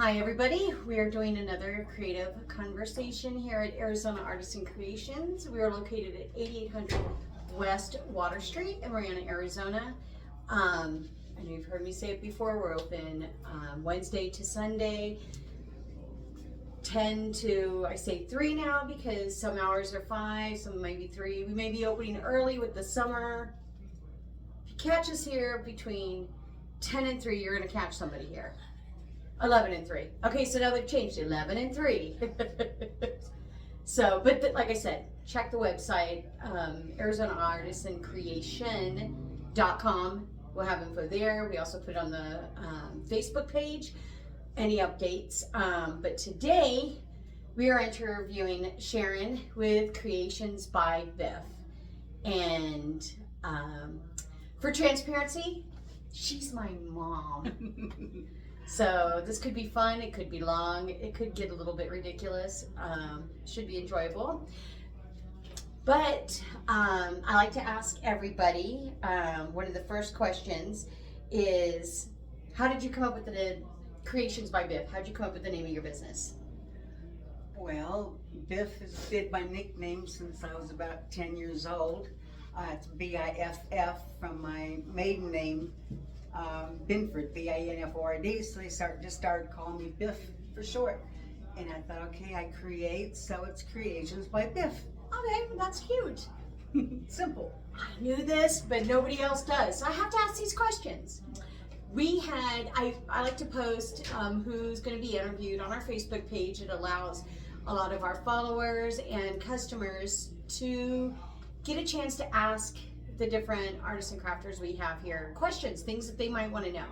Hi everybody, we are doing another creative conversation here at Arizona Artisan Creations. We are located at 8800 West Water Street in Marana, Arizona. I know you've heard me say it before, we're open Wednesday to Sunday, 10 to, I say 3 now because some hours are 5, some might be 3. We may be opening early with the summer. If you catch us here between 10 and 3, you're gonna catch somebody here. 11 and 3. Okay, so now they've changed 11 and 3. So, but like I said, check the website, ArizonaArtisanCreation.com. We'll have info there. We also put it on the Facebook page, any updates. But today, we are interviewing Sharon with Creations by Biff. And for transparency, she's my mom. So this could be fun, it could be long, it could get a little bit ridiculous, should be enjoyable. But I like to ask everybody, one of the first questions is, how did you come up with the Creations by Biff? How did you come up with the name of your business? Well, Biff has been my nickname since I was about 10 years old. It's B-I-F-F from my maiden name. Binford, B-I-N-F-O-R-D, so they just started calling me Biff for short. And I thought, okay, I create, so it's Creations by Biff. Okay, that's cute. Simple. I knew this, but nobody else does. So I have to ask these questions. We had, I like to post who's going to be interviewed on our Facebook page. It allows a lot of our followers and customers to get a chance to ask the different artists and crafters we have here questions, things that they might want to know.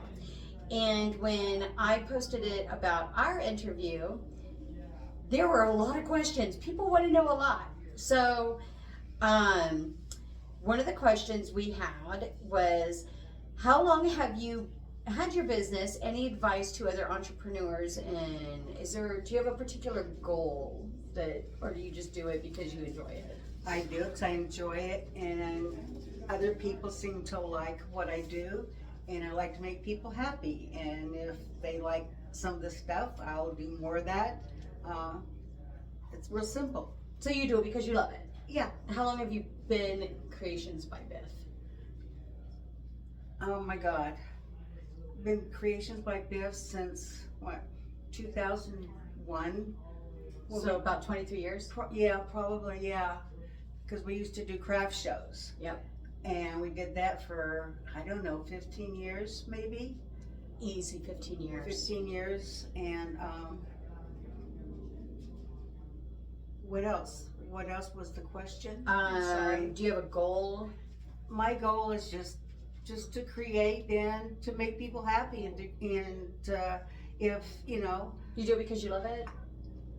And when I posted it about our interview, there were a lot of questions. People want to know a lot. So one of the questions we had was, how long have you had your business? Any advice to other entrepreneurs? And do you have a particular goal or do you just do it because you enjoy it? I do because I enjoy it, and other people seem to like what I do, and I like to make people happy. And if they like some of the stuff, I'll do more of that. It's real simple. So you do it because you love it? Yeah. How long have you been Creations by Biff? Oh my God. Been Creations by Biff since, 2001? So about 23 years? Yeah, probably, yeah. Because we used to do craft shows. Yep. And we did that for, I don't know, 15 years maybe? Easy 15 years. 15 years. And what else? What else was the question? Sorry. Do you have a goal? My goal is just to create and to make people happy, and if, you know. You do it because you love it?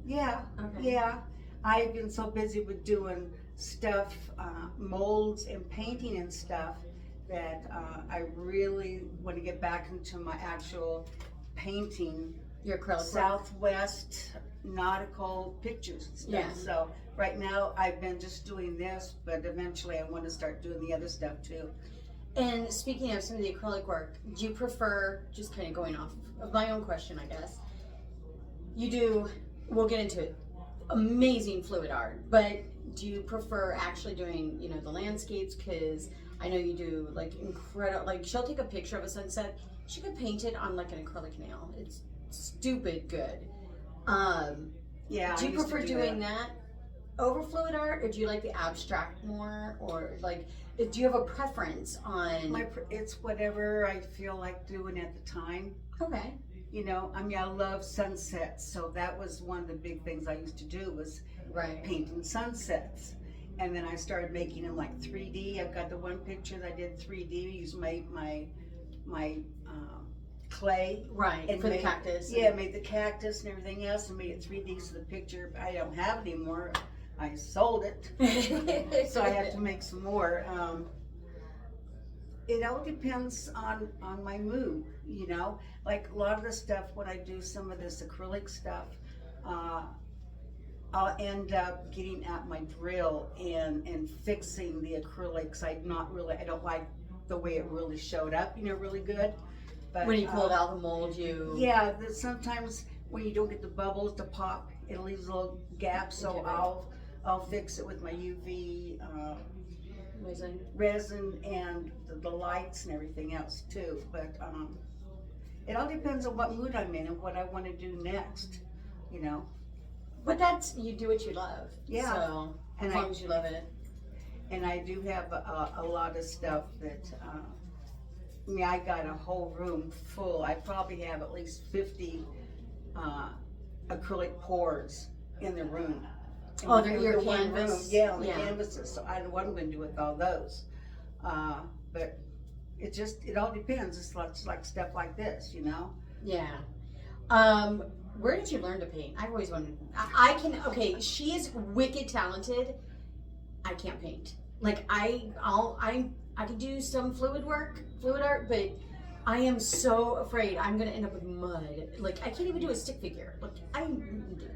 Yeah, okay. Yeah. I've been so busy with doing stuff, molds and painting and stuff, that I really want to get back into my actual painting. Your acrylic Southwest nautical pictures and stuff. Yeah. So right now I've been just doing this, but eventually I want to start doing the other stuff too. And speaking of some of the acrylic work, do you prefer, just kind of going off of my own question, I guess, we'll get into it, amazing fluid art, but do you prefer actually doing, the landscapes? Because I know you do like incredible, like she'll take a picture of a sunset, she could paint it on like an acrylic nail. It's stupid good. Yeah. Do you prefer doing that over fluid art, or do you like the abstract more, or like, do you have a preference on? It's whatever I feel like doing at the time. Okay. I love sunsets, so that was one of the big things I used to do was painting sunsets. And then I started making them like 3D. I've got the one picture that I did 3D, used my clay. Right, and for the cactus. Yeah, made the cactus and everything else, and made it 3D, so the picture I don't have anymore. I sold it, so I have to make some more. It all depends on my mood, like a lot of the stuff when I do some of this acrylic stuff, I'll end up getting out my drill and fixing the acrylics. I don't like the way it really showed up, really good. But when you pulled out the mold, yeah, sometimes when you don't get the bubbles to pop, it leaves a little gap, so Okay. I'll fix it with my UV resin and the lights and everything else too. But it all depends on what mood I'm in and what I want to do next, you know. But that's, you do what you love. Yeah. So, And as long as you love it. And I do have a lot of stuff that, I mean, I got a whole room full. I probably have at least 50 acrylic pours in the room. Oh, In they're your the one canvas. room. Yeah, on the Yeah. canvases. So I don't know what I'm going to do with all those. But it all depends. It's like stuff like this, you know? Yeah. Where did you learn to paint? I've always wondered. Okay, she is wicked talented. I can't paint. Like I can do some fluid art, but I am so afraid I'm gonna end up with mud. Like I can't even do a stick figure. Like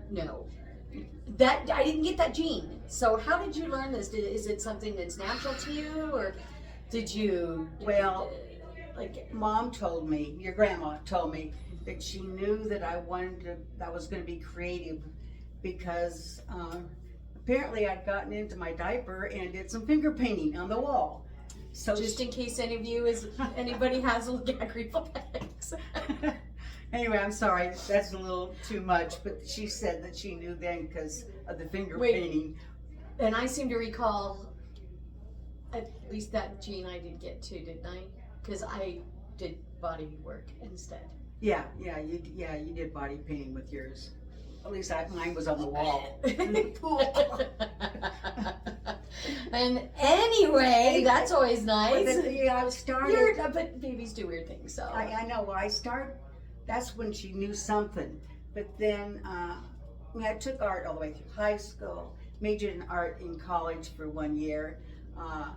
no. That I didn't get that gene. So how did you learn this? Is it something that's natural to you, or did you? Well, like Mom told me, your grandma told me that she knew that I was going to be creative because apparently I'd gotten into my diaper and did some finger painting on the wall. So just in case anybody has a gag reflex. Anyway, I'm sorry, that's a little too much, but she said that she knew then because of the finger painting. And I seem to recall at least that gene I did get too, didn't I? Because I did body work instead. Yeah, you did body painting with yours. At least mine was on the wall. And anyway, that's always nice. I started. But babies do weird things, so. I know. Well, that's when she knew something. But then I took art all the way through high school, majored in art in college for 1 year. I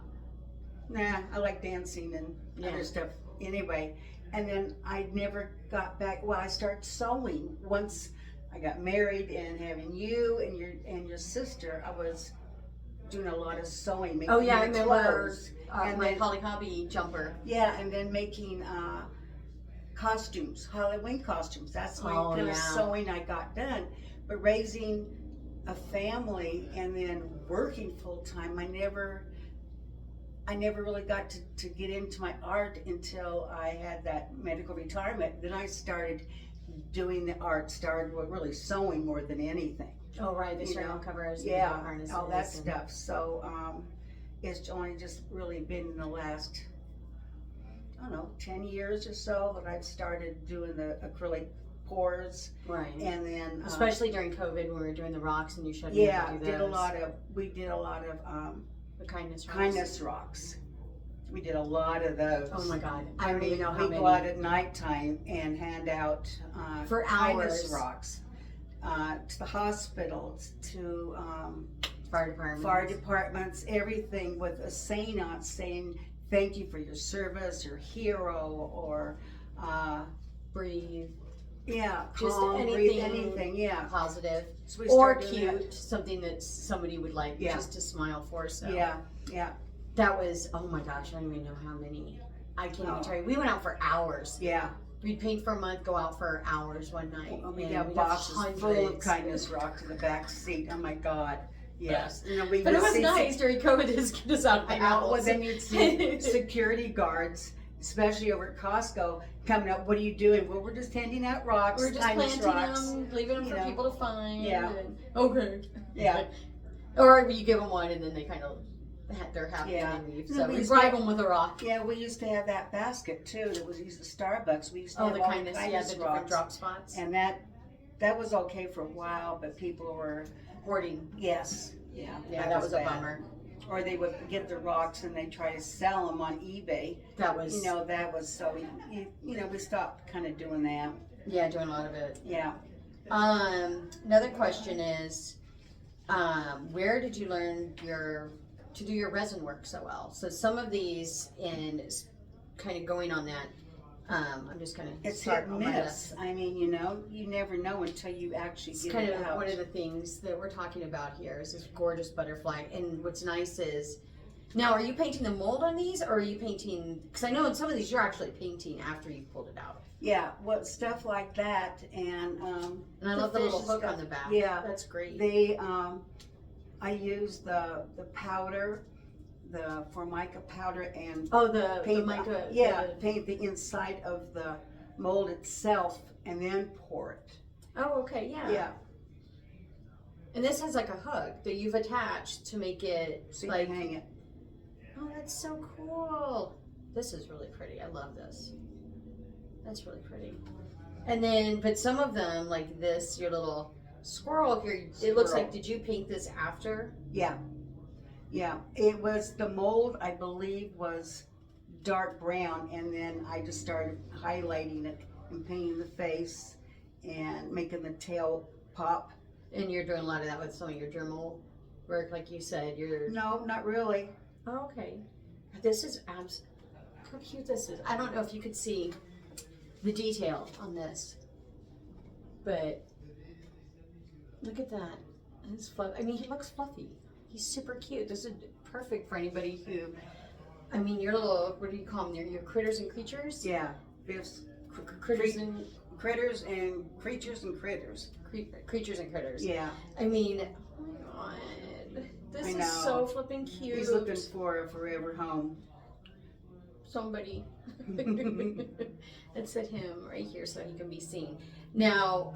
like dancing and other stuff anyway. And then I never got back. Well, I started sewing once I got married, and having you and your sister, I was doing a lot of sewing, making I remember clothes. my Holly Hobby jumper. Yeah, and then making costumes, Halloween costumes. That's my kind of sewing I got done. But raising a family and then working full time, I never really got to get into my art until I had that medical retirement. Then I started doing the art, started really sewing more than anything. Oh, right, the Sharon covers, harnesses, all that stuff. So it's only just really been in the last, 10 years or so that I've started doing the acrylic pours. Right. And then especially during COVID when we were doing the rocks and you showed me how to do those. we did a lot of the kindness rocks. We did a lot of those. Oh my God, I don't even know how many. We go out at nighttime and hand out for kindness hours rocks to the hospitals, to fire departments, everything with a saying on it, saying thank you for your service, or hero, or breathe. Yeah, just calm, anything, yeah. Positive. So or cute, something that somebody would like just to smile for. So yeah. That was, oh my gosh, I don't even know how many. I can't even tell you. We went out for hours. Yeah. We'd paint for a month, go out for hours one night. We got boxes full of kindness rock to the back seat. Oh my God. Yes. But it was nice during COVID to get us out of the house. Well, then you'd see security guards, especially over at Costco, coming up. What are you doing? Well, we're just handing out rocks. We're just planting them, leaving them for people to find. Yeah. Okay. Yeah. Or you give them one and then they kind of, they're happy and they leave. So we bribe them with a rock. Yeah, we used to have that basket too that was used at Starbucks. We used to have the all kindness, the kindness the rocks. different drop spots. And that was okay for a while, but people were hoarding. Yes. Yeah. Yeah, that was a bummer. Or they would get the rocks and they try to sell them on eBay. That was. That was so we stopped kind of doing that. Yeah, doing a lot of it. Yeah. Another question is, where did you learn to do your resin work so well? So some of these, and kind of going on that, I'm just kind of it's hit and miss. I mean, you never know until you actually get it out. It's kind of one of the things that we're talking about here is this gorgeous butterfly. And what's nice is Now, are you painting the mold on these, or are you painting? Because I know in some of these you're actually painting after you've pulled it out. Yeah, what stuff like that, and I love the little fish hook stuff. on the back. Yeah, That's great. they I use the powder, the Formica powder, and Oh, the paint mica. paint the inside of the mold itself, and then pour it. Oh, okay, yeah. Yeah, And this has like a hook that you've attached to make it so you like. can hang it. Oh, that's so cool. This is really pretty. I love this. That's really pretty. And then, but some of them, like this, your little squirrel here, it looks like, did you paint this after? Yeah, yeah. It was the mold, I believe, was dark brown, and then I just started highlighting it and painting the face and making the tail pop. And you're doing a lot of that with some of your Dremel work, like you said. You're. No, not really. Oh, okay. This is how cute this is. I don't know if you could see the detail on this, but look at that. It's fluff. I mean, he looks fluffy. He's super cute. This is perfect for anybody who, I mean, your little, what do you call them? Your critters and creatures? Yeah, Biff's Critters and critters and creatures and critters. creatures and critters. Yeah, I mean, oh my god. This I is know. so flipping cute. he's looking for a forever home. Somebody. Let's set him right here so he can be seen. Now,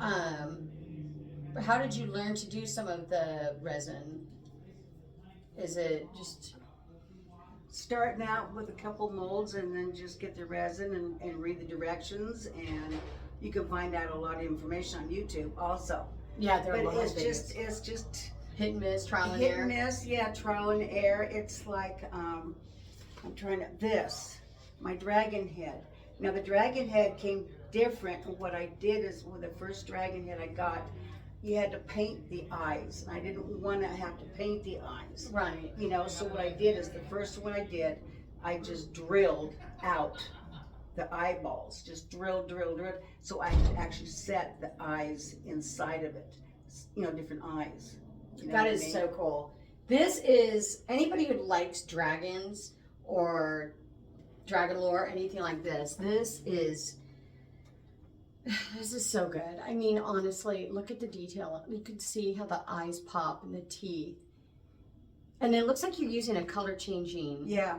how did you learn to do some of the resin? Is it just Starting out with a couple molds and then just get the resin and read the directions, and you can find out a lot of information on YouTube also. yeah? There are a But lot it's of just videos. Hit and miss, trial and hit error. and miss, yeah, trial and error. It's like I'm trying to my dragon head. Now the dragon head came different, and what I did is with the first dragon head I got, you had to paint the eyes, and I didn't want to have to paint the eyes. Right. You know, so what I did is the first one I did, I just drilled out the eyeballs, just drilled, so I could actually set the eyes inside of it. You know, different eyes. You know That what I is mean? so cool. This is anybody who likes dragons or dragon lore, anything like this. This is so good. I mean, honestly, look at the detail. You can see how the eyes pop and the teeth. And it looks like you're using a color changing. Yeah,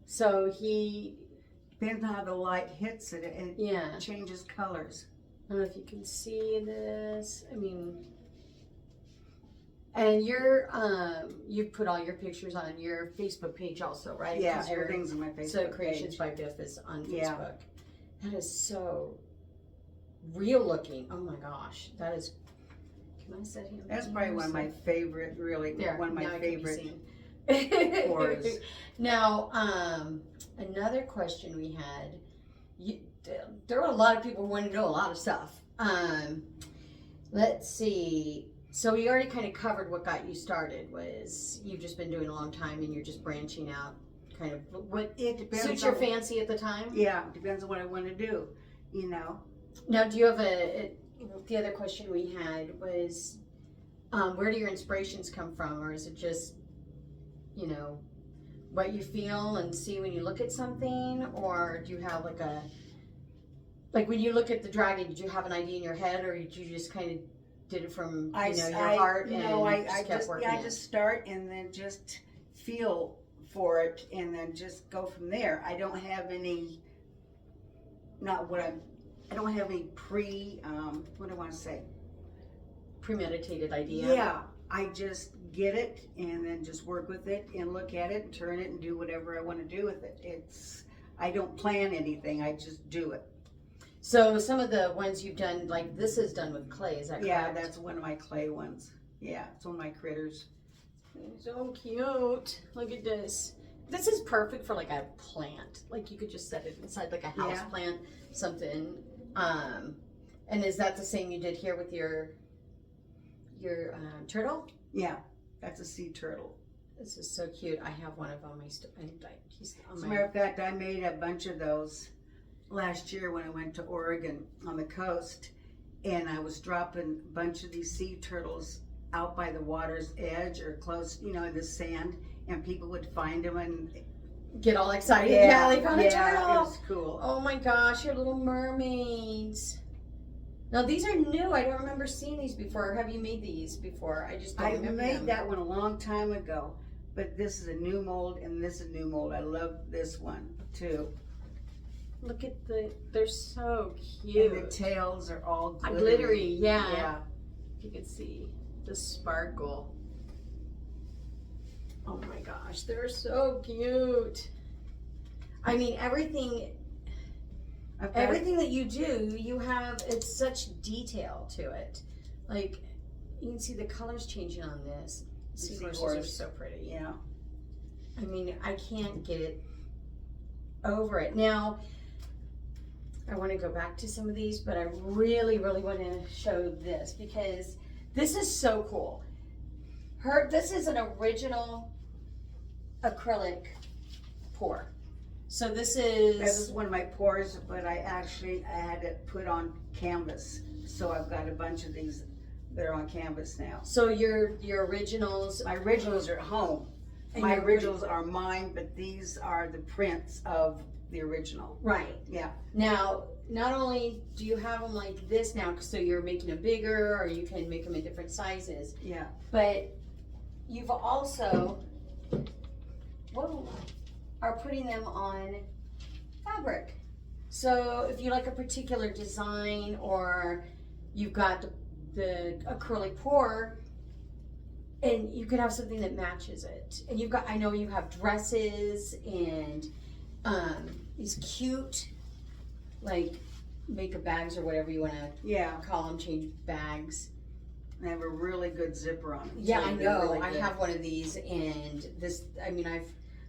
So he, depends on how the light hits it. It yeah. changes colors. I don't know if you can see this. I mean, and you've put all your pictures on your Facebook page also, right? Yeah, 'Cause you're- everything's on my Facebook So Creations page. by Biff is on Facebook. Yeah. That is so real looking. Oh my gosh, that is. Can I set him? That's probably one of my favorite, really, There, one of now my I can be favorite seen. cores. Now, another question we had. There were a lot of people who wanted to know a lot of stuff. Let's see. So we already kind of covered what got you started. Was you've just been doing it a long time and you're just branching out, kind of what It depends suits your on, fancy at the time. yeah, depends on what I want to do, you know. Now, do you have the other question we had was, where do your inspirations come from? Or is it just, what you feel and see when you look at something? Or do you have like when you look at the dragon, did you have an idea in your head, or did you just kind of did it from, your heart and kept working I it? just start and then just feel for it and then just go from there. I don't have any, I don't have any what do I want to say? Premeditated idea. Yeah, I just get it and then just work with it and look at it and turn it and do whatever I want to do with it. I don't plan anything, I just do it. So some of the ones you've done, like this is done with clay, is that Yeah, correct? that's one of my clay ones. Yeah, it's one of my critters. So cute. Look at this. This is perfect for like a plant. Like you could just set it inside like a house Yeah. plant, something. And is that the same you did here with your turtle? Yeah, that's a sea turtle. This is so cute. I have one of them. He's on As a my. matter of fact, I made a bunch of those last year when I went to Oregon on the coast, and I was dropping a bunch of these sea turtles out by the water's edge or close, you know, in the sand, and people would find them and Get all excited. Yeah, they found a it turtle. was cool. Oh my gosh, your little mermaids. Now these are new. I don't remember seeing these before. Have you made these before? I just don't I remember made them. that one a long time ago, but this is a new mold and this is a new mold. I love this one too. Look at they're so cute. And the tails are all glittery. Glittery, yeah. Yeah. You can see the sparkle. Oh my gosh, they're so cute. I mean, everything that you do, you have, it's such detail to it. Like, you can see the colors changing on this. Seahorses are so pretty. Yeah. I mean, I can't get over it. Now, I want to go back to some of these, but I really, really want to show this because this is so cool. This is an original acrylic pour. So this is one of my pours, but I had it put on canvas. So I've got a bunch of these that are on canvas now. So your originals. My originals are at home. And My originals are mine, but these are the prints of the original. Right. Yeah. Now, not only do you have them like this now, so you're making them bigger, or you can make them in different sizes. Yeah. But you've also are putting them on fabric. So if you like a particular design, or you've got the acrylic pour, and you could have something that matches it. And I know you have dresses and these cute, like, makeup bags or whatever you want to call them, change bags. They have a really good zipper on them. Yeah, I know. Really I have one of these, and this, I mean,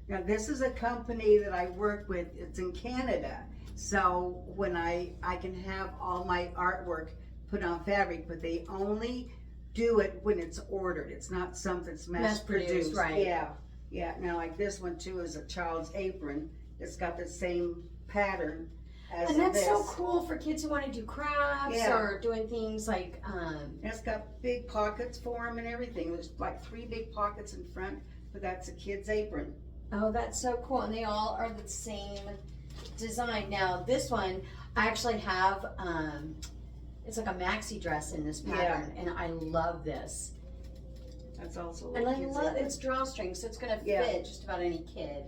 Now, this is a company that I work with. It's in Canada. So when I can have all my artwork put on fabric, but they only do it when it's ordered. It's not something that's mass produced. Right. Yeah. Yeah. Now, like this one too is a child's apron. It's got the same pattern as and that's this. so cool for kids who want to do crafts or doing things like. It's got big pockets for them and everything. There's like 3 big pockets in front, but that's a kid's apron. Oh, that's so cool. And they all are the same design. Now, this one, I actually have, it's like a maxi dress in this pattern, and I love this. That's also and I love it's drawstring, so it's going to fit just about any kid.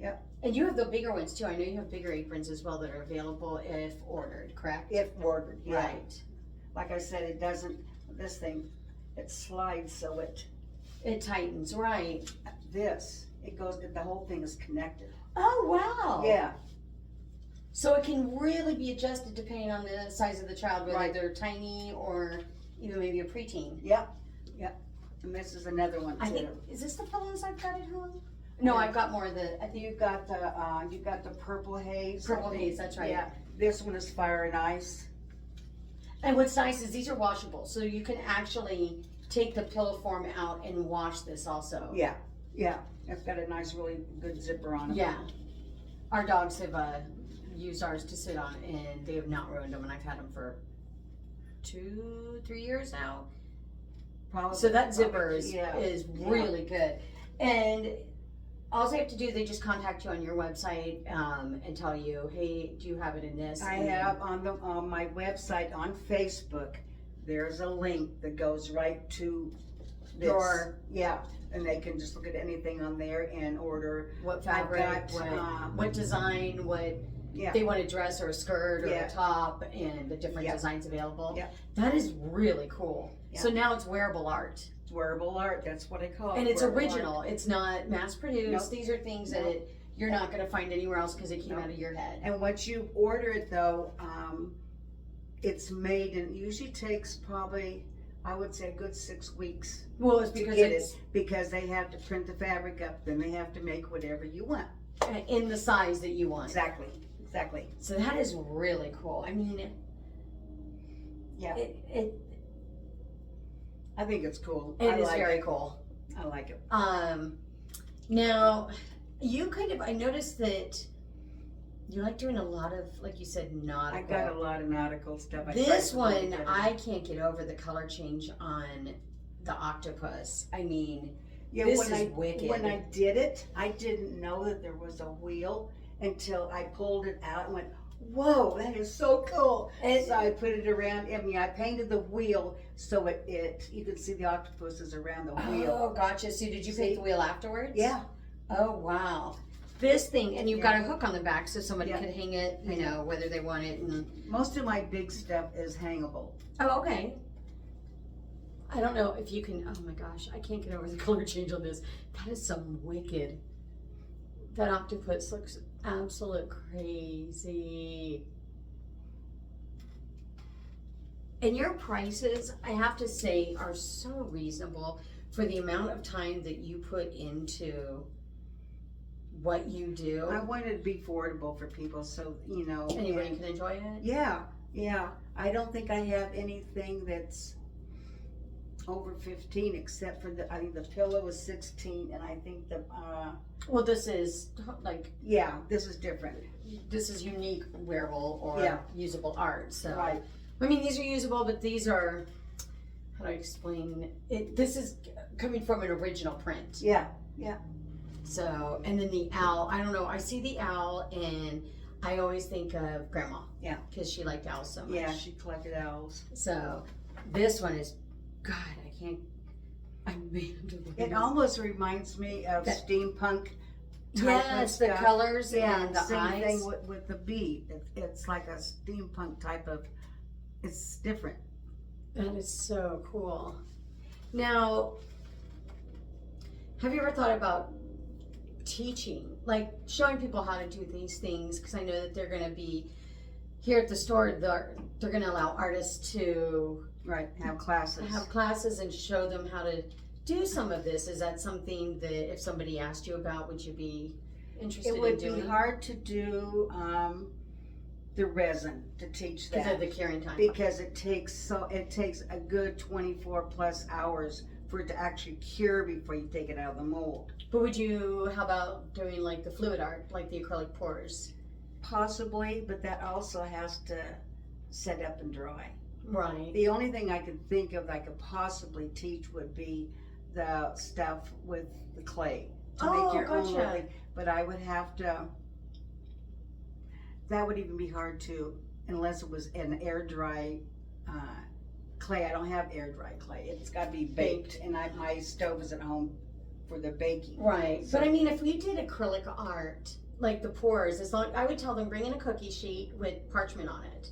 Yep. And you have the bigger ones too. I know you have bigger aprons as well that are available if ordered, correct? If ordered, yeah. Right. Like I said, it doesn't, this thing, it slides so it tightens, right. It goes, the whole thing is connected. Oh, wow. Yeah. So it can really be adjusted depending on the size of the child, whether they're tiny or even maybe a preteen. Yep. Yep. And this is another one too. Is this the pillows I've got at home? No, I've got more of the. I think you got the purple haze. Purple haze, that's right. Yeah. This one is fire and ice. And what's nice is these are washable, so you can actually take the pillow form out and wash this also. Yeah. Yeah. It's got a nice, really good zipper on it. Yeah. Our dogs have used ours to sit on, and they have not ruined them, and I've had them for 2-3 years now. Probably. So that zipper is really good. And all they have to do, they just contact you on your website and tell you, hey, do you have it in this? I have on my website on Facebook, there's a link that goes right to this. And they can just look at anything on there and order what fabric, what design, what they want a dress or a skirt or a top, and the different designs available. Yeah. That is really cool. Yeah. So now it's wearable art. It's wearable art, that's what I call it. And it's original. Art. It's not mass produced. Nope. These are things that you're not going to find anywhere else because they came out of your head. And once you order it though, it's made, and it usually takes probably, I would say, a good 6 weeks. Well, it's because they have to print the fabric up, then they have to make whatever you want in the size that you want. Exactly. So that is really cool. I mean, I think it's cool. It is very cool. I like it. Now, I noticed that you like doing a lot of, like you said, nautical. I got a lot of nautical stuff. This one, I can't get over the color change on the octopus. I mean, Yeah, this is wicked. When I did it, I didn't know that there was a wheel until I pulled it out and went, whoa, that is so cool. And- so I put it around, I mean, I painted the wheel so you could see the octopuses around the wheel. Oh, gotcha. So did you paint the wheel afterwards? Yeah. Oh, wow. This thing, and you've got a Yeah. hook on the back so somebody Yeah. could hang it, you know, whether they want it. And Most of my big stuff is hangable. oh, okay. I don't know if you can, oh my gosh, I can't get over the color change on this. That is some wicked. That octopus looks absolute crazy. And your prices, I have to say, are so reasonable for the amount of time that you put into what you do. I wanted it to be affordable for people, so, you know. Anybody and- can enjoy it. Yeah, yeah. I don't think I have anything that's over 15, except for I think the pillow is 16, and I think Well, this is like, yeah, this is different. this is unique wearable or Yeah. usable art. So, Right. I mean, these are usable, but these are, how do I explain it? This is coming from an original print. Yeah, So, and then the owl, I don't know, I see the owl and I always think of Grandma. Yeah. Because she liked owls so much. yeah. She collected owls. So, this one is, God, I made It almost reminds me of That- steampunk. Type Yes, of the stuff. colors Yeah, and the same eyes. thing with the bee. It's like a steampunk type of. It's different. That is so cool. Now, have you ever thought about teaching, like showing people how to do these things? Because I know that they're going to be here at the store. They're going to allow artists to Right. Have classes. have classes and show them how to do some of this. Is that something that if somebody asked you about, would you be interested It would in doing? be hard to do the resin to teach Because that of the curing time. because it takes a good 24 plus hours for it to actually cure before you take it out of the mold. But how about doing like the fluid art, like the acrylic pours? Possibly, but that also has to set up and dry. Right. The only thing I could think of that I could possibly teach would be the stuff with the clay to Oh, make your own gotcha. little thing. But I would have to. That would even be hard to, unless it was an air dry clay. I don't have air dry clay. It's got to be baked, and my stove is at home for the baking. Right. So- But I mean, if we did acrylic art, like the pours, I would tell them bring in a cookie sheet with parchment on it.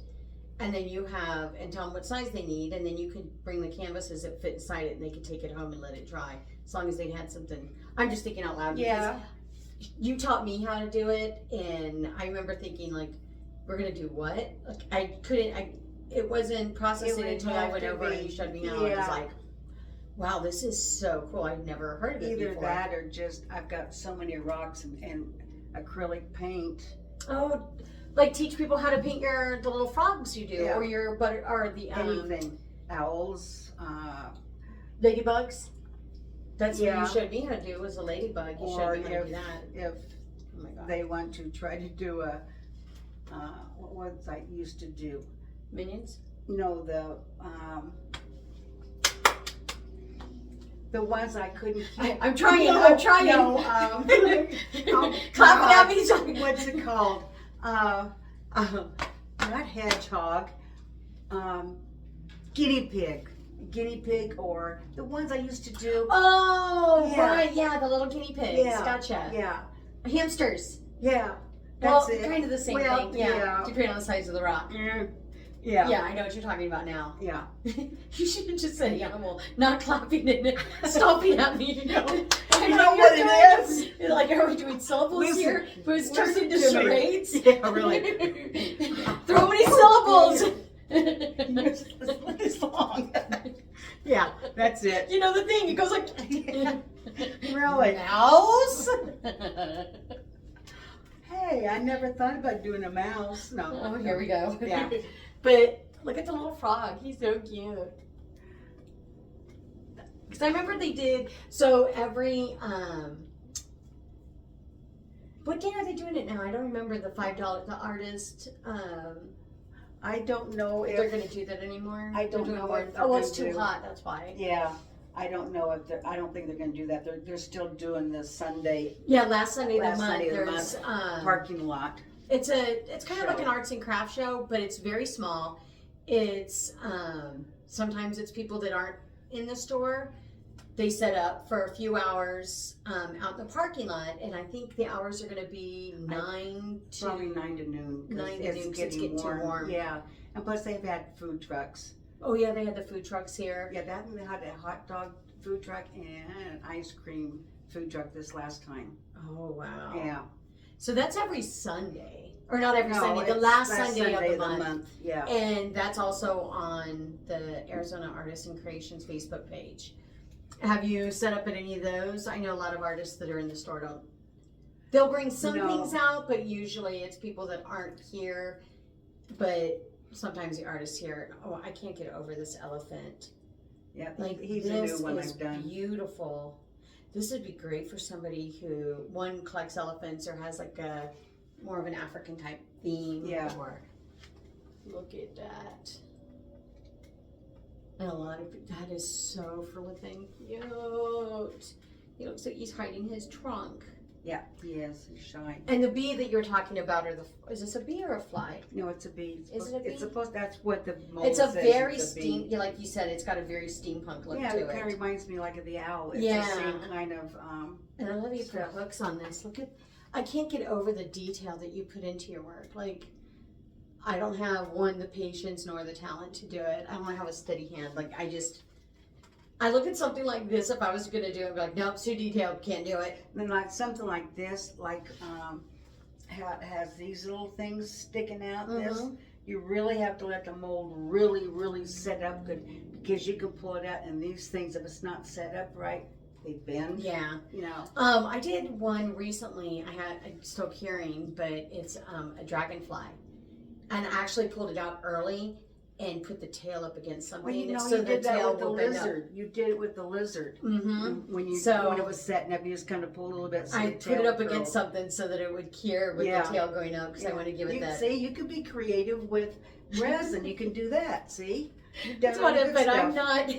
And then and tell them what size they need, and then you could bring the canvases that fit inside it, and they could take it home and let it dry, as long as they had something. I'm just thinking out loud. Yeah. Because you taught me how to do it, and I remember thinking, like, we're going to do what? Like, it wasn't processing It would until I have went to over and be- you showed me how. I was yeah. like, wow, this is so cool. I'd never heard of it Either before. that or just I've got so many rocks and acrylic paint. Oh, like teach people how to paint the little frogs you do, Yeah. or your or the Anything. Owls. ladybugs. That's Yeah. what you showed me how to do, was a ladybug. You Or showed me how to do that. If Oh my god. they want to try to do what was I used to do? Minions? No, the ones I couldn't keep. I'm trying. No, I'm trying. no, Clap it at me. So- What's it called? Not hedgehog. Guinea pig, or the ones I used to do. Oh, Yeah. right. Yeah, the little guinea pigs. Yeah. Gotcha. Yeah, Hamsters. yeah. Well, That's it. kind of the same Well, thing. Yeah. yeah. Depending on the size of the rock. Yeah. Yeah, I know what you're talking about now. Yeah. You should have just said animal, not clapping and stomping at me. I know what it is. Like, are we doing syllables Listen, here? But it's turned listen into to me. charades. Yeah, really. Throw many syllables. It's long. Yeah, that's it. You know the thing, it goes like Really? mouse. Hey, I never thought about doing a mouse. No. Oh, here we go. Yeah. But look at the little frog. He's so cute. Because I remember they did, so every, what day are they doing it now? I don't remember the $5, the artist, I don't know if they're if. going to do that anymore. I don't They're doing know more- if they're Oh, well, it's gonna too do- hot, that's why. Yeah. I don't know if I don't think they're gonna do that. They're still doing the Sunday, Yeah, last Sunday of the last month, Sunday of the there's, parking lot. it's kind of like show. an arts and crafts show, but it's very small. It's, sometimes it's people that aren't in the store. They set up for a few hours, out in the parking lot, and I think the hours are gonna be Probably 9 to noon. 'Cause 9 to noon, 'cause it's getting too warm. Yeah, and plus they've had food trucks. Oh yeah, they had the food trucks here. Yeah, they had a hot dog food truck and an ice cream food truck this last time. Oh wow. Yeah. So that's every Sunday, or not every No, Sunday, the it's last Sunday of the month. month. Yeah. And that's also on the Arizona Artisan Creations Facebook page. Have you set up at any of those? I know a lot of artists that are in the store don't. They'll bring some No. things out, but usually it's people that aren't here. But sometimes the artists here. Oh, I can't get over this elephant. Yeah, Like he's this a new one is I've done. beautiful. This would be great for somebody who collects elephants or has like a more of an African type theme. Yeah. Or look at that. And a lot of that is so flipping cute. He looks like he's hiding his trunk. Yeah, he is. He's shy. And the bee that you're talking about, is this a bee or a fly? No, it's a bee. Is it a bee? It's supposed. That's what the mold It's a says. very It's a bee. steam. Like you said, it's got a very steampunk look Yeah, to it kind of it. reminds me like of the owl. It's Yeah. the same kind of. And I love you put stuff. hooks on this. Look at, I can't get over the detail that you put into your work. Like, I don't have the patience nor the talent to do it. I don't have a steady hand. Like, I look at something like this. If I was gonna do it, I'd be like, nope, it's too detailed. Can't do it. Then like something like this, like how it has these little things sticking out. This Mhm. you really have to let the mold really set up good, because you can pull it out. And these things, if it's not set up right, they bend. Yeah. You know. I did one recently. I'm still curing, but it's a dragonfly, and I actually pulled it out early and put the tail up against something. Well, you know, so you did that with the will bend up. lizard. You did it with the lizard. Mm-hmm. When So- it was setting up, you just kind of pull a little bit. So I the put tail it up curled. against something so that it would cure with Yeah. the tail going up because I Yeah. want to give it You that. see, you could be creative with resin. You can do that. See, you've done That's all what the it, good but stuff. I'm not.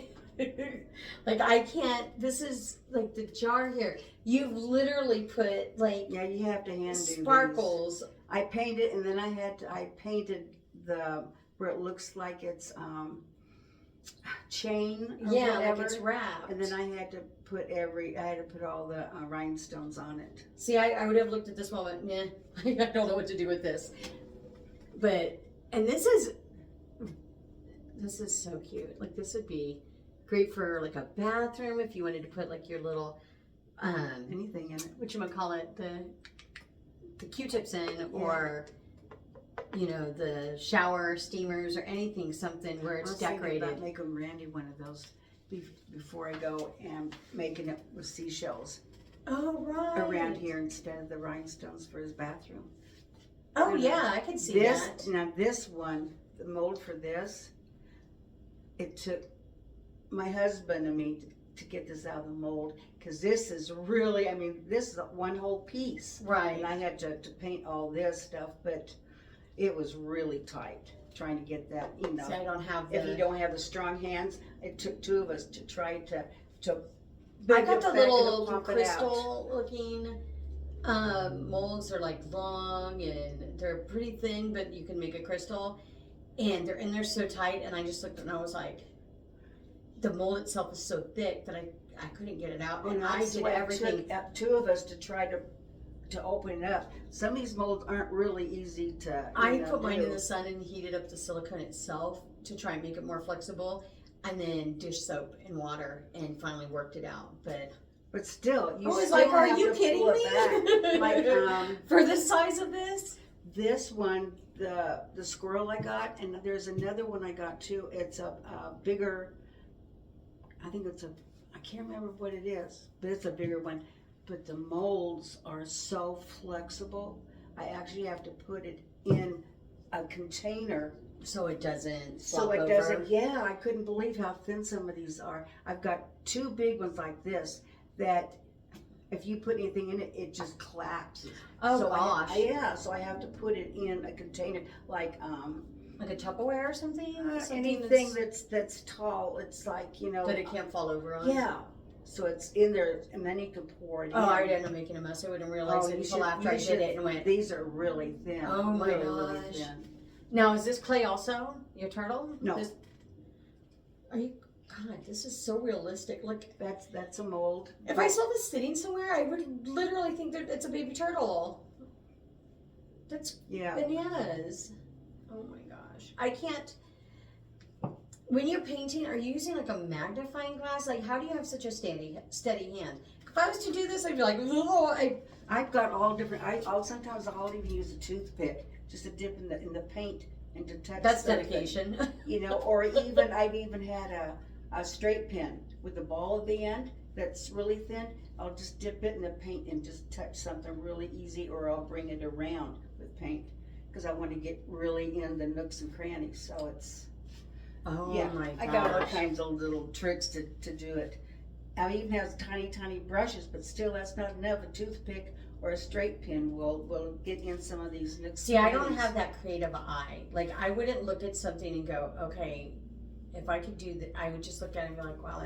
Like I can't. This is like the jar here. You've literally put like Yeah, you have to hand do these. sparkles. I painted, and then I painted the where it looks like it's chain or Yeah, whatever. like it's wrapped. And then I had to put all the rhinestones on it. See, I would have looked at this moment. Nah, I don't know what to do with this. But this is so cute. Like this would be great for like a bathroom if you wanted to put like your little Anything in it. whatchamacallit, the Q-tips in, or you know, the shower steamers or anything, something where it's I was thinking decorated. about making Randy one of those before I go and making it with seashells Oh right. around here instead of the rhinestones for his bathroom. Oh yeah, I can see that. Now this one, the mold for this, it took my husband and me to get this out of the mold, because this is really, I mean, this is one whole piece. Right. And I had to paint all this stuff, but it was really tight trying to get that, you know. See, I don't have If you the. don't have the strong hands, it took two of us to try to I bend got it the back and little pop it out. crystal looking molds. They're like long and they're pretty thin, but you can make a crystal. And they're in there so tight, and I just looked and I was like, the mold itself is so thick that I couldn't get it out. And I that's did why it everything. took two of us to try to open it up. Some of these molds aren't really easy to. I put mine in the sun and heated up the silicone itself to try and make it more flexible, and then dish soap and water, and finally worked it out. But still, you I was still like, "Are have you to kidding pull it me?" back. Like For the size of this? this one, the squirrel I got, and there's another one I got too. It's a bigger. I think I can't remember what it is, but it's a bigger one. But the molds are so flexible. I actually have to put it in a container So it doesn't so flop it over. doesn't. Yeah, I couldn't believe how thin some of these are. I've got two big ones like this that if you put anything in it, it just collapses. Oh so gosh. so I have to put it in a container like Like a Tupperware or something? Anything that's tall, it's like, that it can't fall over on. Yeah. So it's in there, and then you can pour it in. Oh, I ended up making a mess. I wouldn't realize it until after I did it and went. These are really thin. Oh my really, gosh. really thin. Now, is this clay also your turtle? No. Are you? God, this is so realistic. Look, That's a mold. if I saw this sitting somewhere, I would literally think that it's a baby turtle. That's bananas. Oh my gosh. I can't. When you're painting, are you using like a magnifying glass? Like, how do you have such a steady hand? If I was to do this, I'd be like, oh, I've got all different. Sometimes I'll even use a toothpick just to dip in the paint and to touch. That's dedication. Or even I've even had a straight pen with the ball at the end that's really thin. I'll just dip it in the paint and just touch something really easy, or I'll bring it around with paint because I want to get really in the nooks and crannies. So it's. Oh my gosh. I got all kinds of little tricks to do it. I even have tiny brushes, but still that's not enough. A toothpick or a straight pin will get in some of these nooks. See, I don't have that creative eye. Like, I wouldn't look at something and go, okay, if I could do that, I would just look at it and be like, wow,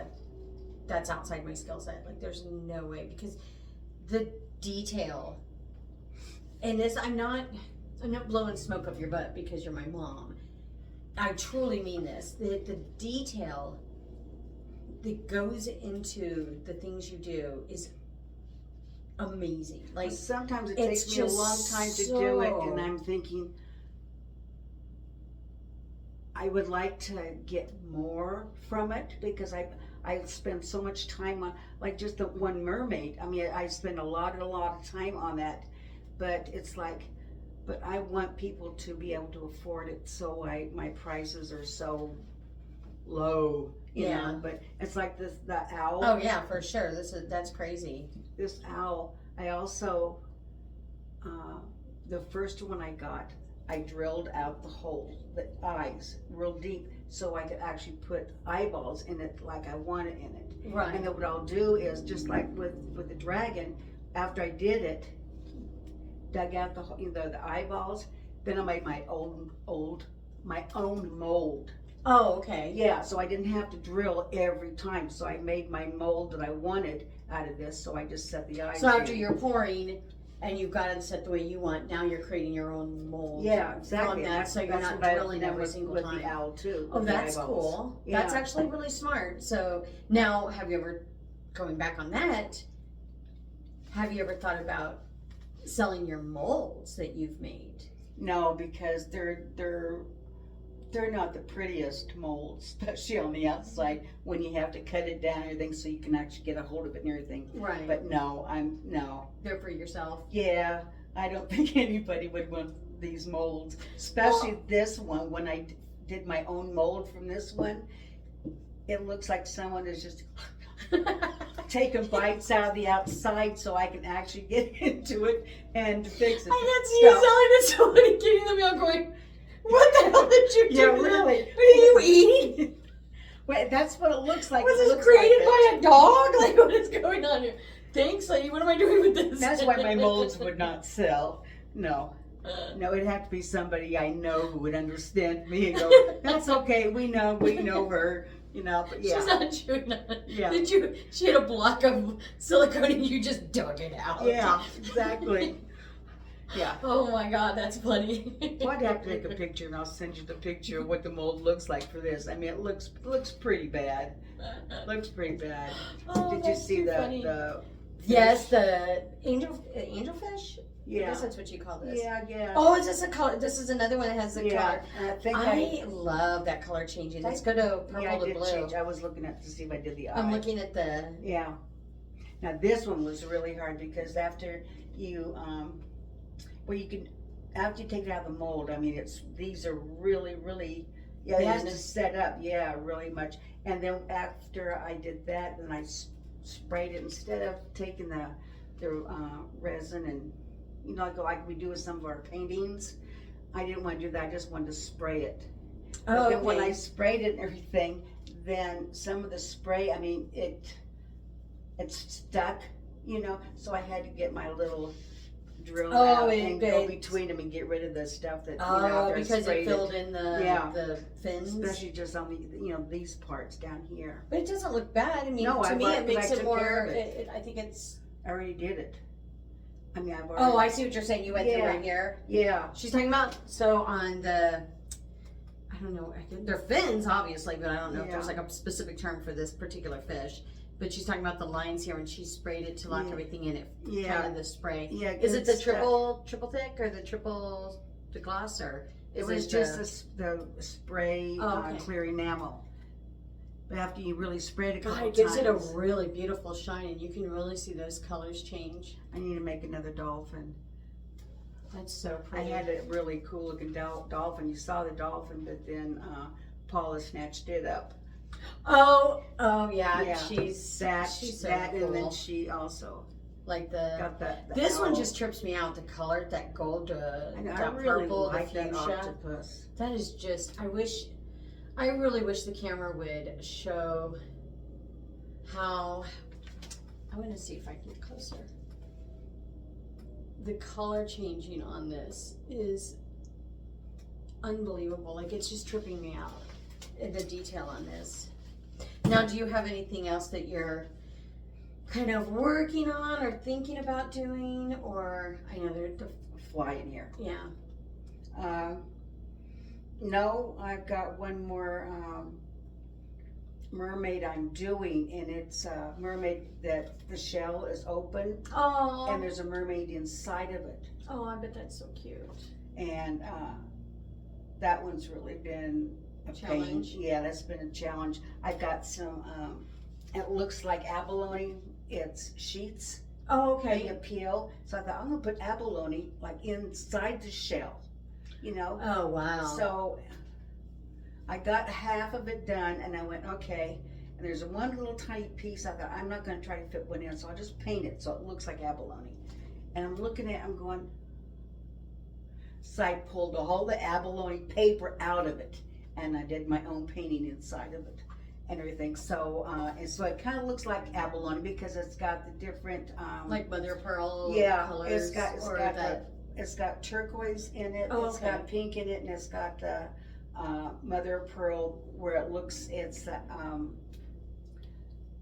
that's outside my skill set. Like, there's no way, because the detail, and this, I'm not blowing smoke up your butt because you're my mom. I truly mean this. The detail that goes into the things you do is amazing. Like, sometimes it takes me a long time to do it, and I'm thinking I would like to get more from it because I spend so much time on, like, just the one mermaid. I mean, I spend a lot of time on that, but it's like. But I want people to be able to afford it, so my prices are so low, you know. But it's like the owl. Oh yeah, for sure. That's crazy. This owl. I also the first one I got, I drilled out the hole, the eyes, real deep, so I could actually put eyeballs in it like I wanted in it. Right. And then what I'll do is just like with the dragon, after I did it. Dug out the eyeballs. Then I made my own mold. Oh, okay. Yeah, so I didn't have to drill every time. So I made my mold that I wanted out of this. So I just set the eyes. So after you're pouring and you've got it set the way you want, now you're creating your own mold. Yeah, exactly. On that, so you're not drilling every single with time. The owl too. Oh, that's cool. Yeah. That's actually really smart. So now, have you ever, going back on that, have you ever thought about selling your molds that you've made? No, because they're not the prettiest molds, especially on the outside when you have to cut it down and everything so you can actually get a hold of it and everything. Right. But no. They're for yourself. Yeah, I don't think anybody would want these molds, especially this one. When I did my own mold from this one, it looks like someone is just taking bites out of the outside so I can actually get into it and fix it. I had you selling it to somebody, getting them out going, what the hell did you do? Yeah, really. Are you eating? Wait, that's what it looks like. Was this created by a dog? Like, what is going on here? Thanks, lady. What am I doing with this? That's why my molds would not sell. No, it'd have to be somebody I know who would understand me and go, that's okay, we know her. But yeah. She's not chewing on it. Yeah. She had a block of silicone and you just dug it out. Yeah, exactly. Yeah. Oh my God, that's funny. Well, I'd have to take a picture and I'll send you the picture of what the mold looks like for this. I mean, it looks pretty bad. Looks pretty bad. Oh, Did you see the Yes, the angelfish? Yeah. I guess that's what you call this. Yeah. Oh, is this a color? This is another one that has the color. I love that color changing. Let's go to purple to blue. Change. I was looking at to see if I did the eye. I'm looking at the. Yeah. Now this one was really hard because after you, you can, after you take it out of the mold, I mean, these are really, it has to set up, really much. And then after I did that, then I sprayed it instead of taking the resin and. Like we do with some of our paintings. I didn't want to do that. I just wanted to spray it. But then when I sprayed it and everything, then some of the spray, I mean, it's stuck, So I had to get my little drill Oh, out it- and go it- between them and get rid of the stuff that Oh, there's because it sprayed filled in Yeah. the fins. especially just on the these parts down here. But it doesn't look bad. I mean, No, to me, it makes I it took more. care of it. I think it's. I already did it. I mean, I've already. Oh, I see what you're saying. You went through Yeah. right here. Yeah. She's talking about so on the. I don't know. They're fins, obviously, but I don't know if Yeah. there's like a specific term for this particular fish. But she's talking about the lines here, and she sprayed it to lock Yeah. everything in it. Yeah. Kind of the spray. Yeah. Is it good the stuff. triple thick or the gloss or? It Is was it just the spray Oh, okay. clear enamel. But after you really spray it a couple God, it gives times, it a really beautiful shine, and you can really see those colors change. I need to make another dolphin. That's so I pretty. had a really cool looking dolphin. You saw the dolphin, but then Paula snatched it up. Oh yeah, Yeah. she's so that, cool. and then she also Like the got that. this one owl. just trips me out. The color, that gold, I know, I that really purple, like the that fuchsia. octopus. That is just. I really wish the camera would show how. I'm gonna see if I can get closer. The color changing on this is unbelievable. Like it's just tripping me out. The detail on this. Now, do you have anything else that you're kind of working on or thinking about doing? Or I know they're Fly in here. yeah. No, I've got one more mermaid I'm doing, and it's a mermaid that the shell is open, Oh. and there's a mermaid inside of it. Oh, I bet that's so cute. And that one's really been a Challenge. pain. Yeah, that's been a challenge. I've got some, it looks like abalone. It's sheets. Oh, They okay. appeal. So I thought, I'm gonna put abalone like inside the shell, you know? Oh, wow. So I got half of it done, and I went, okay. And there's one little tiny piece. I thought, I'm not gonna try to fit one in, so I'll just paint it so it looks like abalone. And I'm looking at it, I'm going, so I pulled all the abalone paper out of it, and I did my own painting inside of it and everything. So, and so it kind of looks like abalone because it's got the different, like mother of pearl colors. It's got turquoise in it. Oh, It's okay. got pink in it, and it's got the mother of pearl where it looks. It's the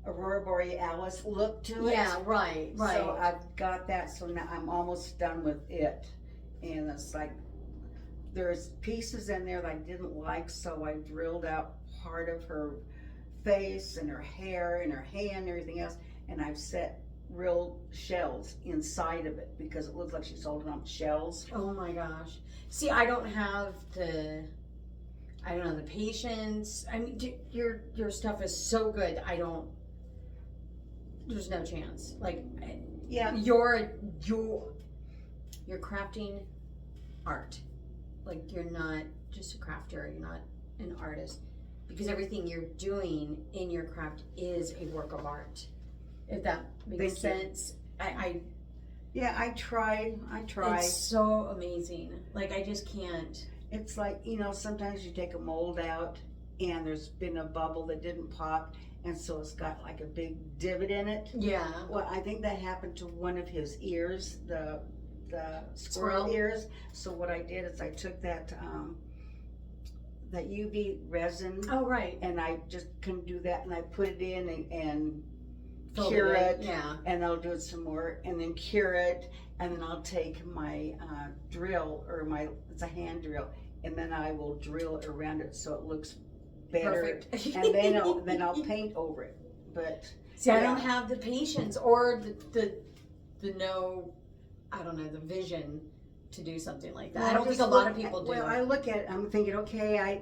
Aurora Borealis look to it. Yeah, right. So I've got that. So now I'm almost done with it, and it's like there's pieces in there that I didn't like, so I drilled out part of her face and her hair and her hand and everything else, and I've set real shells inside of it because it looks like she's holding on to shells. Oh my gosh. See, I don't have the patience. I mean, your stuff is so good. There's no chance. Like, Yeah. you're crafting art. Like, you're not just a crafter. You're not an artist. Because everything you're doing in your craft is a work of art. If that makes Thank you. sense. Yeah, I try. It's so amazing. Like, I just can't. It's like, sometimes you take a mold out and there's been a bubble that didn't pop, and so it's got like a big divot in it. Yeah. Well, I think that happened to one of his ears, the squirrel ears. So what I did is I took that UV resin, Oh, right. and I just couldn't do that, and I put it in and Fold cure in. it, Yeah. and I'll do it some more, and then cure it, and then I'll take my drill, or it's a hand drill, and then I will drill around it so it looks better, Perfect. and then I'll paint over it. But See, I yeah. don't have the patience or the the vision to do something like that. I don't think a lot of people do. Well, I look at it, I'm thinking, okay,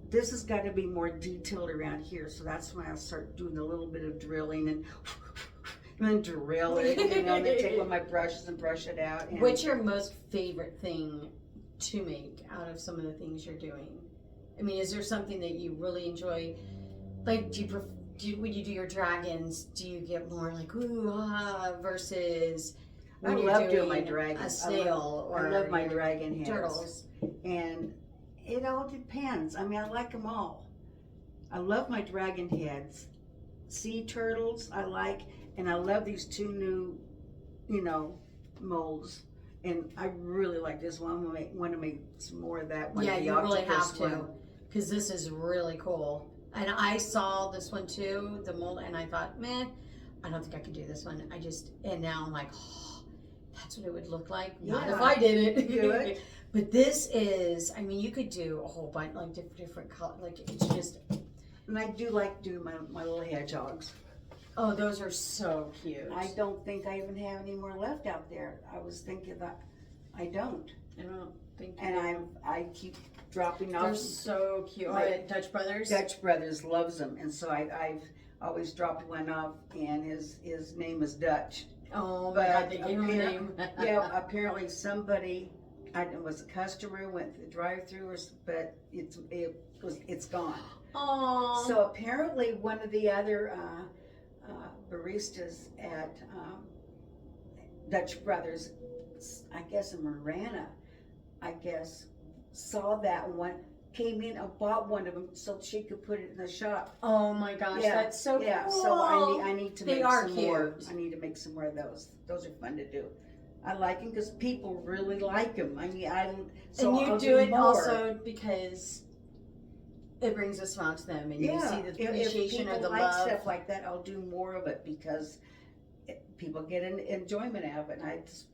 this has got to be more detailed around here, so that's when I start doing a little bit of drilling and then drill it, and then take one of my brushes and brush it out. And What's your most favorite thing to make out of some of the things you're doing? I mean, is there something that you really enjoy? Like, when you do your dragons, do you get more like ooh ah versus when I you're love doing my doing dragons. a snail or I love my your dragon heads. turtles? And it all depends. I mean, I like them all. I love my dragon heads. Sea turtles I like, and I love these two new, molds. And I really like this one. I want to make some more of that one. Yeah, the you really have octopus to, one. because this is really cool. And I saw this one too, the mold, and I thought, meh, I don't think I could do this one. And now I'm like, oh, that's what it would look like. Not if Yeah. I did it. Good. But this is, I mean, you could do a whole bunch, like different color, like it's just, And I do like doing my little hedgehogs. oh, those are so cute. I don't think I even have any more left out there. I was thinking that I don't. I don't think you And I keep dropping off. They're so cute. My Dutch Brothers? Dutch Brothers loves them, and so I've always dropped one off, and his name is Dutch. Oh my God, they gave him a name. Yeah, apparently somebody, it was a customer, went through the drive-through, but it's gone. Oh. So apparently one of the other baristas at Dutch Brothers, I guess in Marana, saw that one, came in and bought one of them so she could put it in the shop. Oh my gosh, Yeah, that's so yeah. cool. So I need to They make are some more. cute. I need to make some more of those. Those are fun to do. I like them because people really like them. I mean, And you I'll do it more. also because it brings a smile to them, and you see the appreciation if or the people like love. stuff like that, I'll do more of it because people get an enjoyment out of it. And that's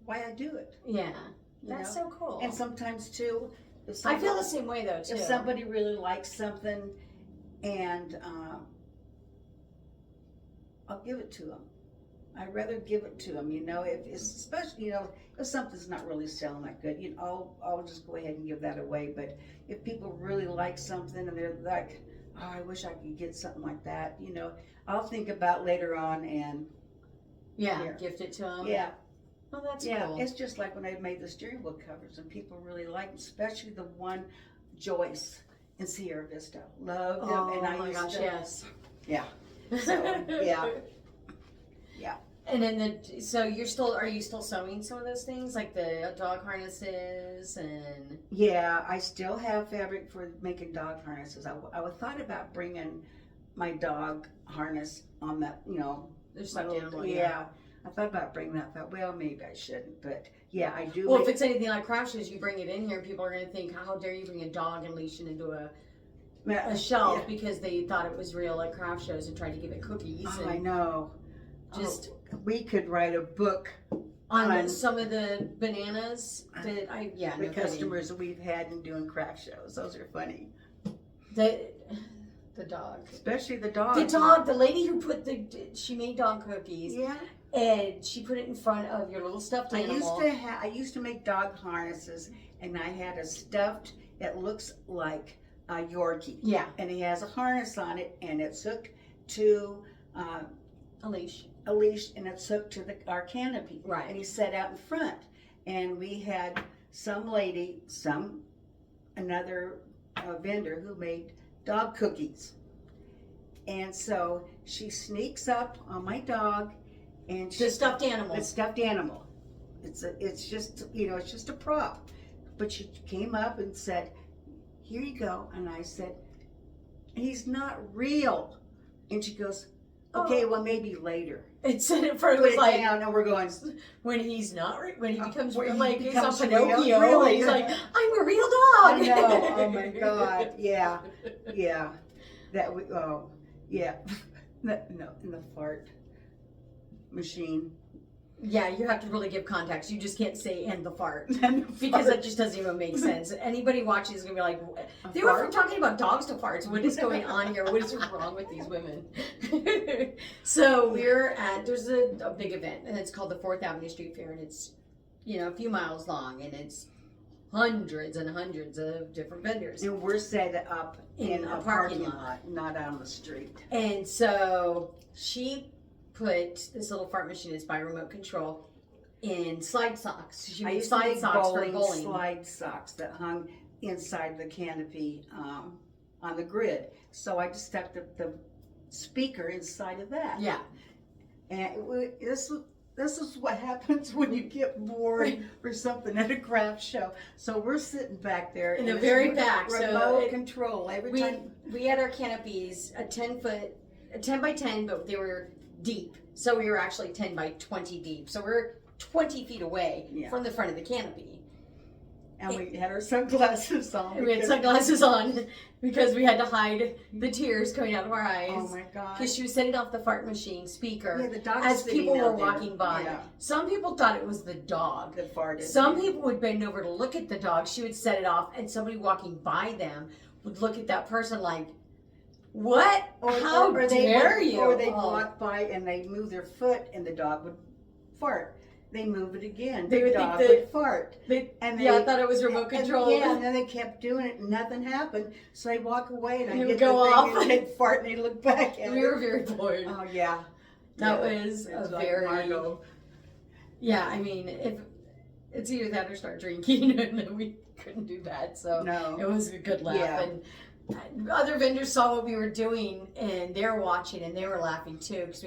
why I do it. Yeah, you that's know? so cool. And sometimes too, I feel the same way though too. if somebody really likes something, and I'll give it to them. I'd rather give it to them, you know. If it's especially, you know, if something's not really selling that good, you know, I'll just go ahead and give that away. But if people really like something and they're like, oh, I wish I could get something like that, you know, I'll think about later on and here. Gift it to them. Yeah. Oh, that's Yeah, cool. it's just like when I made the steering wheel covers, and people really liked, especially the one Joyce in Sierra Vista. Loved them, Oh and I my used gosh, to. yes. Yeah. So yeah. Yeah. And then so are you still sewing some of those things, like the dog harnesses and? Yeah, I still have fabric for making dog harnesses. I thought about bringing my dog harness on that, you know. There's stuffed animal. Yeah. I thought about bringing that. Thought, well, maybe I shouldn't, but yeah, I do. Well, if it's anything like craft shows, you bring it in here, people are going to think, how dare you bring a dog and leash it into a shelf, because they thought it was real at craft shows and tried to give it cookies. Oh, and I know. Just we could write a book on some of the bananas that the customers that we've had in doing craft shows. Those are funny. The dog. Especially the dog. The dog, the lady who she made dog cookies. Yeah. And she put it in front of your little stuffed animal. I used to make dog harnesses, and I had a stuffed, it looks like a Yorkie. Yeah. And he has a harness on it, and it's hooked to A leash. and it's hooked to our canopy. Right. And he's set out in front. And we had another vendor who made dog cookies. And so she sneaks up on my dog, and The stuffed animal. the stuffed animal. It's just, you know, it's just a prop. But she came up and said, "Here you go." And I said, "He's not real." And she goes, "Okay, well, maybe later." It said it for Put it like down, and we're going. when he's not when he becomes when real, he like he's becomes on real, Pinocchio. really. He's like, I'm a real dog. I know. Oh my God. Yeah. Yeah. Yeah. No, in the fart machine. Yeah, you have to really give context. You just can't say "and the fart" And the because fart. that just doesn't even make sense. Anybody watching is gonna be like, "They were fart? talking about dogs to farts. What is going on here? What is wrong with these women?" So there's a big event, and it's called the 4th Avenue Street Fair, and it's a few miles long, and it's hundreds and hundreds of different vendors. And we're set up in a parking lot. lot, not on the street. And so she put this little fart machine, it's by remote control, in slide socks. She I made used to slide make socks for bowling. slide socks that hung inside the canopy on the grid. So I just stuck the speaker inside of that. Yeah. And this is what happens when you get bored or something at a craft show. So we're sitting back there In the it's very back, so remote control every time. We had our canopies a 10 by 10, but they were deep. So we were actually 10 by 20 deep. So we're 20 feet away Yeah. from the front of the canopy. And we had our sunglasses on. And we had sunglasses on because we had to hide the tears coming out of our eyes. Oh my God. Because she was setting off the fart machine speaker Yeah, the dog's as people sitting were out there. walking by. Yeah. Some people thought it was the dog. That farted. Some people would bend over to look at the dog. She would set it off, and somebody walking by them would look at that person like, "What? How dare you?" Or they'd walk by and they'd move their foot and the dog would fart. They move it again. They The would dog think would fart. I thought it was remote control. And then they kept doing it and nothing happened. So they walk away and And I it get would go the off. thing and they'd fart and they'd look back at We were very bored. Oh yeah. That Yeah. was a It's like very Margot. Yeah, I mean, if it's either that or start drinking, and we couldn't do that. So No. it was a good laugh. Yeah. And other vendors saw what we were doing, and they were watching, and they were laughing too, because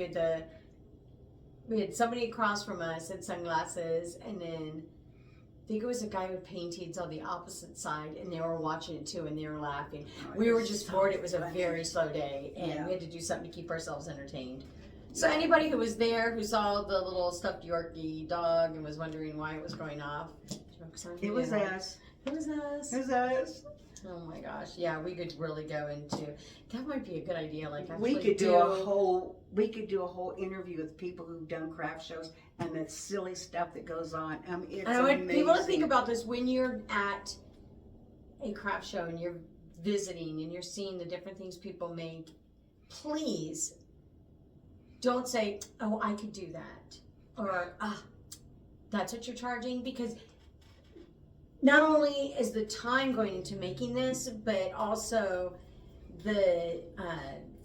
we had somebody across from us in sunglasses, and then I think it was a guy with paintings on the opposite side, and they were watching it too, and they were laughing. Oh, We were it's just so bored. It was a funny. very slow day, and Yeah. we had to do something to keep ourselves entertained. So anybody who was there, who saw the little stuffed Yorkie dog and was wondering why it was going off, jokes on It was you. us. It was us. It was us. Oh my gosh, yeah, we could really go into. That might be a good idea. Like We actually could do a whole interview with people who've done craft shows and the silly stuff that goes on. It's And I want amazing. people to think about this when you're at a craft show and you're visiting and you're seeing the different things people make. Please don't say, "Oh, I could do that," or "That's what you're charging," because not only is the time going into making this, but also the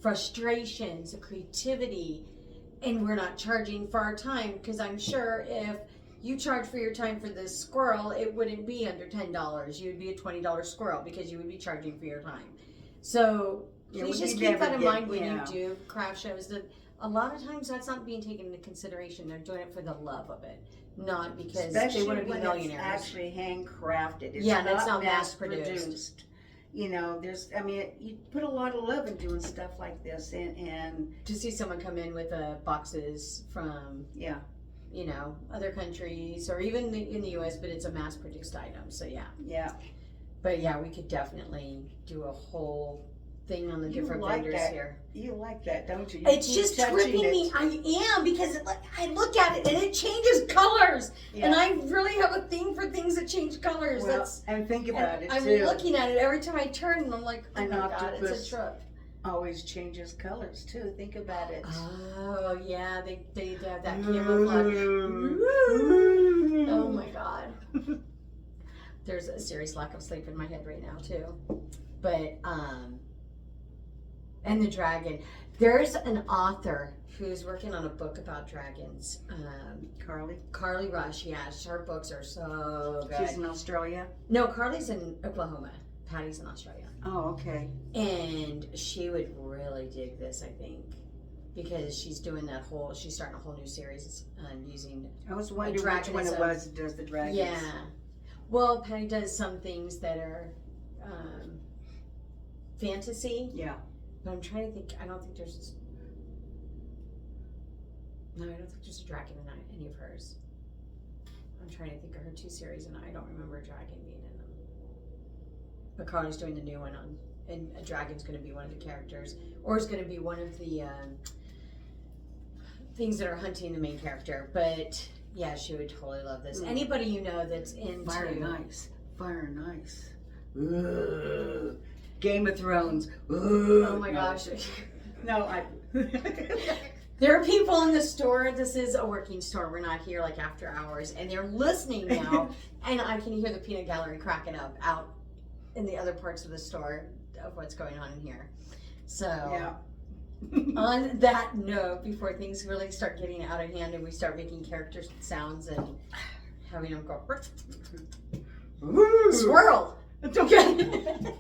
frustrations, the creativity, and we're not charging for our time, because I'm sure if you charge for your time for this squirrel, it wouldn't be under $10. You would be a $20 squirrel because you would be charging for your time. So Yeah, please we just could keep never that in get- mind when yeah. you do craft shows, that a lot of times that's not being taken into consideration. They're doing it for the love of it, not because Especially they want to be when millionaires. It's actually handcrafted. It's Yeah, and not it's not mass mass-produced. produced. You know, you put a lot of love in doing stuff like this, and To see someone come in with boxes from yeah, other countries or even in the U.S., but it's a mass-produced item. So yeah, but yeah, we could definitely do a whole thing on the You different like vendors that. here. You like that, don't you? It's keep just touching tripping it. me. I am, because I look at it and it changes colors, and Yeah. I really have a thing for things that change colors. Well, That's and think about it I'm too. looking at it every time I turn, and I'm like, oh An my god, it's octopus. a trip. Always changes colors too. Think about it. Oh yeah, they have that camouflage. Oh my god. There's a serious lack of sleep in my head right now too. But and the dragon. There's an author who's working on a book about dragons. Carly Rush, yes, her books are so good. She's in Australia. No, Carly's in Oklahoma. Patty's in Australia. Oh, okay. And she would really dig this, I think, because she's starting a whole new series using. I was wondering which dragon one is it a- was that does the dragons. Yeah. Well, Patty does some things that are fantasy, Yeah. but I'm trying to think. I don't think there's. No, I don't think there's a dragon in any of hers. I'm trying to think of her two series, and I don't remember a dragon being in them. But Carly's doing the new one and a dragon's going to be one of the characters, or is going to be one of the things that are hunting the main character. But yeah, she would totally love this. Anybody you know that's into Fire and Ice. Ooh. Game of Thrones. Ooh. Oh my gosh. No, I. There are people in the store. This is a working store. We're not here like after hours, and they're listening now. And I can hear the peanut gallery cracking up out in the other parts of the store of what's going on in here. So, Yeah. on that note, before things really start getting out of hand and we start making character sounds and having them go squirrel. It's okay.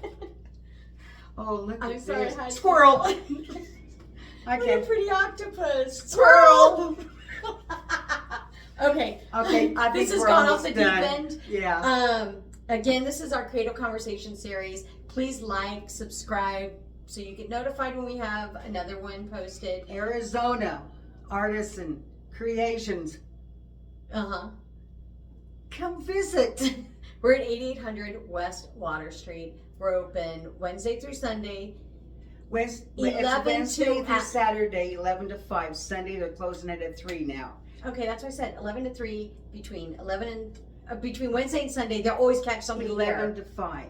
Oh, look I'm at sorry, this. I had to- Squirrel. I What a can't. pretty octopus. Squirrel. Okay. Okay, I think This has we're gone off almost the done. deep end. Yeah. Again, this is our Creative Conversation series. Please like, subscribe, so you get notified when we have another one posted. Arizona, Artisan, Creations Uh-huh. Come visit. We're at 8800 West Water Street. We're open Wednesday through Sunday. It's 11 Wednesday to through Saturday, 11 to 5. Sunday, they're closing it at 3 now. Okay, that's what I said. 11 to 3 between 11 and between Wednesday and Sunday. They'll always catch somebody 11 there. to 5.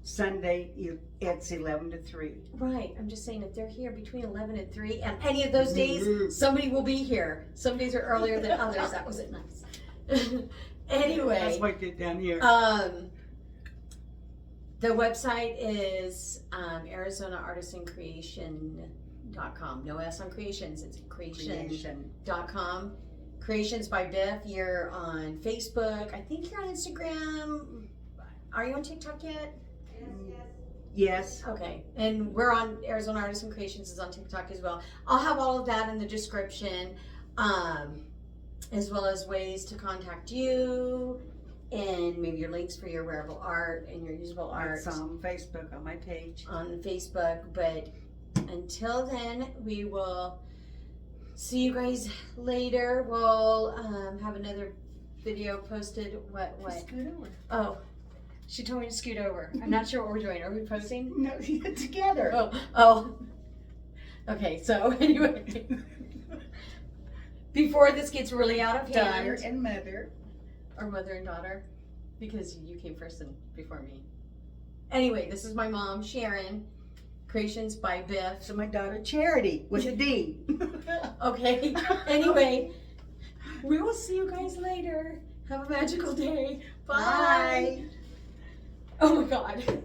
Sunday, it's 11 to 3. Right. I'm just saying if they're here between 11 and 3, and any of those days, somebody will be here. Some days are earlier than others. That wasn't nice. Anyway. That's what I did down here. The website is Arizona Artisan Creation.com. No S on creations. It's creation.com. Creations by Biff. You're on Facebook. I think you're on Instagram. Are you on TikTok yet? Yes. Okay. And we're on Arizona Artisan Creations is on TikTok as well. I'll have all of that in the description, as well as ways to contact you and maybe your links for your wearable art and your usable art. It's on Facebook, on my page. On Facebook. But until then, we will see you guys later. We'll have another video posted. What? Scoot over. Oh, she told me to scoot over. I'm not sure what we're doing. Are we posting? No, together. Oh. Okay, so anyway. Before this gets really out of hand. Daughter and mother. Or mother and daughter. Because you came first and before me. Anyway, this is my mom, Sharon. Creations by Biff. So my daughter, Charity, with a D. Okay. Anyway, we will see you guys later. Have a magical day. Bye. Bye. Oh my God.